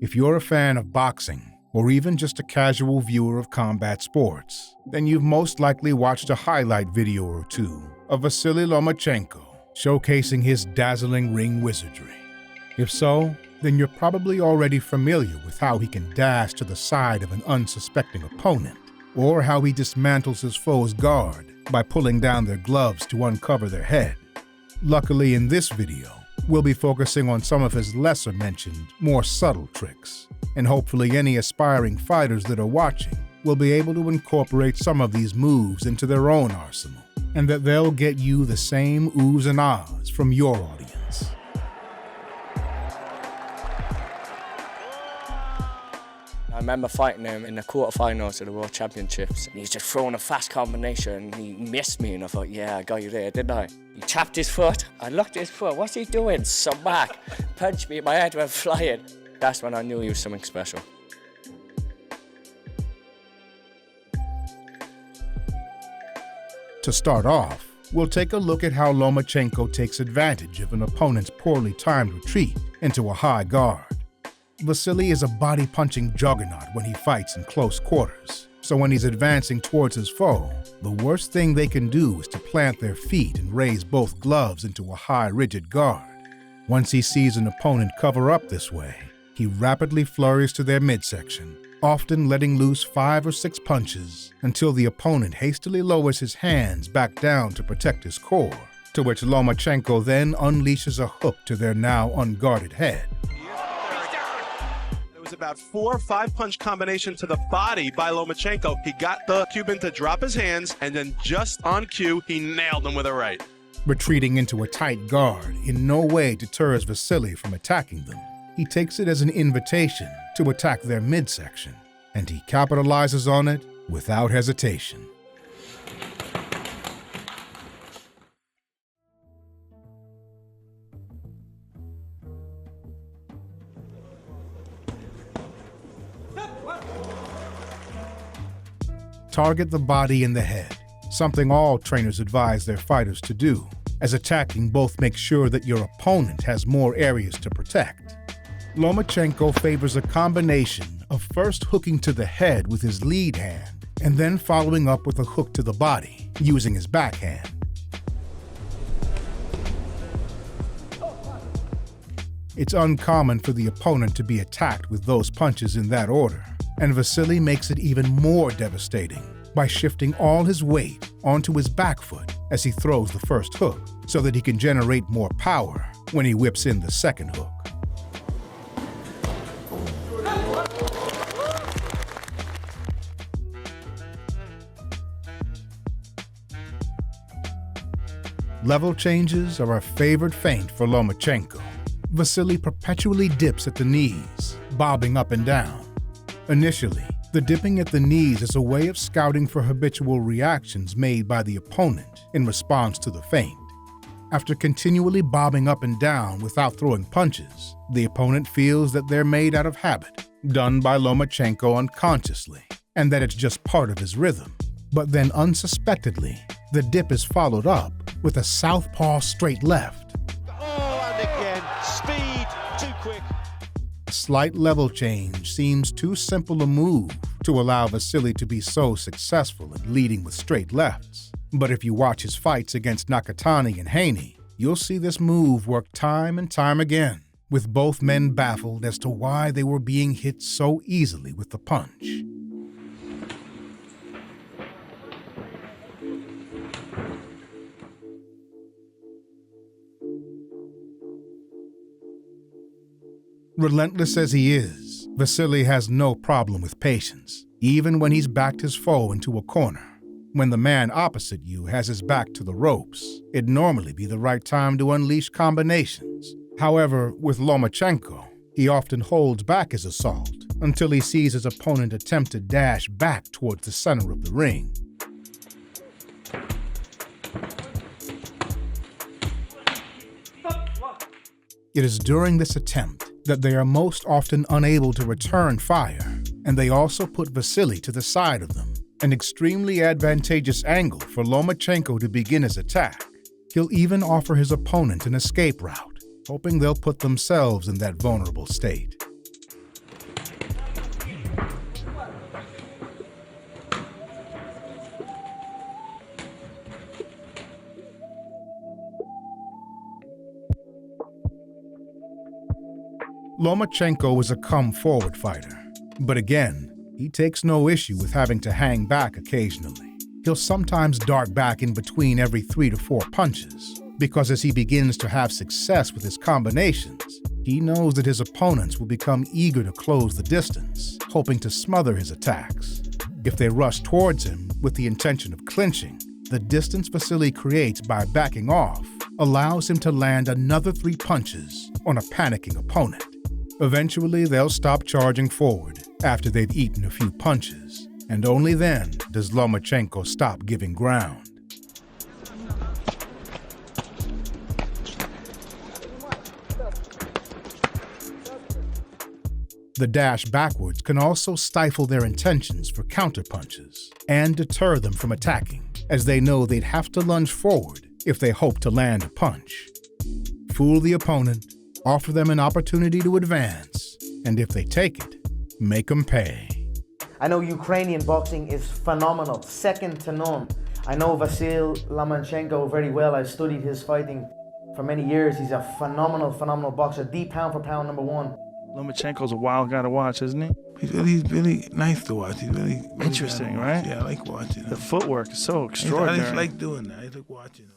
If you're a fan of boxing, or even just a casual viewer of combat sports, then you've most likely watched a highlight video or two of Vasyl Lomachenko showcasing his dazzling ring wizardry. If so, then you're probably already familiar with how he can dash to the side of an unsuspecting opponent, or how he dismantles his foe's guard by pulling down their gloves to uncover their head. Luckily, in this video, we'll be focusing on some of his lesser-mentioned, more subtle tricks, and hopefully any aspiring fighters that are watching will be able to incorporate some of these moves into their own arsenal, and that they'll get you the same oohs and ahs from your audience. I remember fighting him in the quarterfinals of the World Championships, and he's just throwing a fast combination, and he missed me, and I thought, yeah, I got you there, didn't I? He tapped his foot, I looked at his foot, what's he doing? Smack, punched me, my head went flying. That's when I knew he was something special. To start off, we'll take a look at how Lomachenko takes advantage of an opponent's poorly timed retreat into a high guard. Vasyl is a body-punching juggernaut when he fights in close quarters, so when he's advancing towards his foe, the worst thing they can do is to plant their feet and raise both gloves into a high, rigid guard. Once he sees an opponent cover up this way, he rapidly flurries to their midsection, often letting loose 5 or 6 punches until the opponent hastily lowers his hands back down to protect his core, to which Lomachenko then unleashes a hook to their now unguarded head. About 4 or 5 punch combination to the body by Lomachenko. He got the Cuban to drop his hands, and then just on cue, he nailed him with a right. Retreating into a tight guard in no way deters Vasyl from attacking them. He takes it as an invitation to attack their midsection, and he capitalizes on it without hesitation. Target the body and the head, something all trainers advise their fighters to do, as attacking both makes sure that your opponent has more areas to protect. Lomachenko favors a combination of first hooking to the head with his lead hand, and then following up with a hook to the body, using his backhand. It's uncommon for the opponent to be attacked with those punches in that order, and Vasyl makes it even more devastating by shifting all his weight onto his back foot as he throws the first hook, so that he can generate more power when he whips in the second hook. Level changes are a favorite feint for Lomachenko. Vasyl perpetually dips at the knees, bobbing up and down. Initially, the dipping at the knees is a way of scouting for habitual reactions made by the opponent in response to the feint. After continually bobbing up and down without throwing punches, the opponent feels that they're made out of habit, done by Lomachenko unconsciously, and that it's just part of his rhythm. But then unsuspectedly, the dip is followed up with a southpaw straight left. Oh, and again, speed, too quick. A slight level change seems too simple a move to allow Vasyl to be so successful at leading with straight lefts. But if you watch his fights against Nakatani and Haney, you'll see this move work time and time again, with both men baffled as to why they were being hit so easily with the punch. Relentless as he is, Vasyl has no problem with patience, even when he's backed his foe into a corner. When the man opposite you has his back to the ropes, it'd normally be the right time to unleash combinations. However, with Lomachenko, he often holds back his assault until he sees his opponent attempt to dash back towards the center of the ring. It is during this attempt that they are most often unable to return fire, and they also put Vasyl to the side of them, an extremely advantageous angle for Lomachenko to begin his attack. He'll even offer his opponent an escape route, hoping they'll put themselves in that vulnerable state. Lomachenko is a come-forward fighter. But again, he takes no issue with having to hang back occasionally. He'll sometimes dart back in between every 3 to 4 punches, because as he begins to have success with his combinations, he knows that his opponents will become eager to close the distance, hoping to smother his attacks. If they rush towards him with the intention of clinching, the distance Vasyl creates by backing off allows him to land another 3 punches on a panicking opponent. Eventually, they'll stop charging forward after they've eaten a few punches, and only then does Lomachenko stop giving ground. The dash backwards can also stifle their intentions for counterpunches and deter them from attacking, as they know they'd have to lunge forward if they hope to land a punch. Fool the opponent, offer them an opportunity to advance, and if they take it, make them pay. I know Ukrainian boxing is phenomenal, second to none. I know Vasyl Lomachenko very well. I've studied his fighting for many years. He's a phenomenal boxer, the pound for pound #1. Lomachenko's a wild guy to watch, isn't he? He's really nice to watch. He's really Interesting, right? Yeah, I like watching him. The footwork is so extraordinary. I just like doing that. I like watching him.